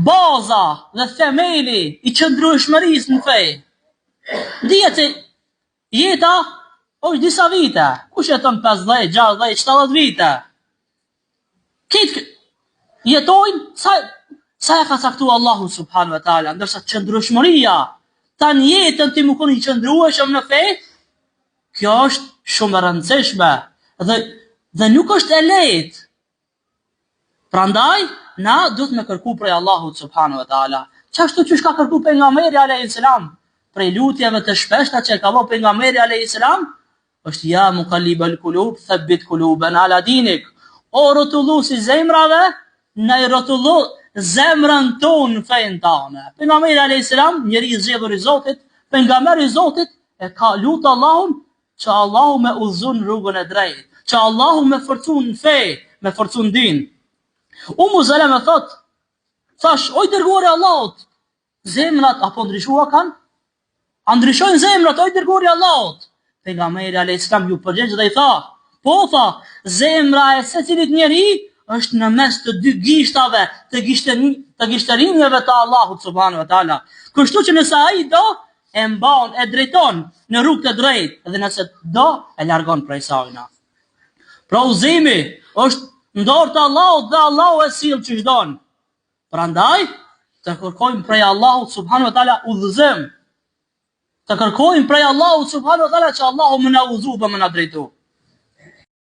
Baza dhe themeli i qëndrueshmërisë në fe. Dihet se jeta është disa vite. Kush jeton 50, 60, 70 vite? Këtë jetojnë sa e ka caktuar Allahu subhanahu wa taala, ndërsa qëndrueshmëria tan jetën ti më koni i qëndrueshëm në fe, kjo është shumë e rëndësishme dhe nuk është e lehtë. Prandaj na duhet me kërku prej Allahut subhanahu wa taala. Çashtu që ka kërku pejgamberi alayhis salam, prej lutjeve të shpeshta që ka bëu pejgamberi alayhis salam, është ja muqallibal qulub, thabbit qulubana ala dinik. O rrotulluesi zemrave, na i rrotullo zemrën tonë në fenë tane. Pejgamberi alayhis salam, njeri i zgjedhur i Zotit, pejgamberi i Zotit, e ka lutë Allahun që Allahu me udhëzon rrugën e drejtë, që Allahu me forcun fe, me forcun din. Salama thot, thash, oj dërguari i Allahut, zemrat apo ndryshuar kanë? A ndryshojnë zemrat, oj dërguari i Allahut? Pejgamberi alayhis salam ju përgjigj dhe i tha, po tha, zemra e secilit njeri është në mes të dy gishtave, të gishtërinjeve të Allahut subhanahu wa taala. Kështu që nëse ai do, e mban, e drejton në rrugë të drejtë, dhe nëse do, e largon prej saj. Pra udhëzimi është në dorë të Allahut dhe Allahu e sill ç'është don. Prandaj të kërkojmë prej Allahut subhanahu wa taala udhëzim. Të kërkojmë prej Allahut subhanahu wa taala që Allahu më na udhëzoj dhe më na drejtoj.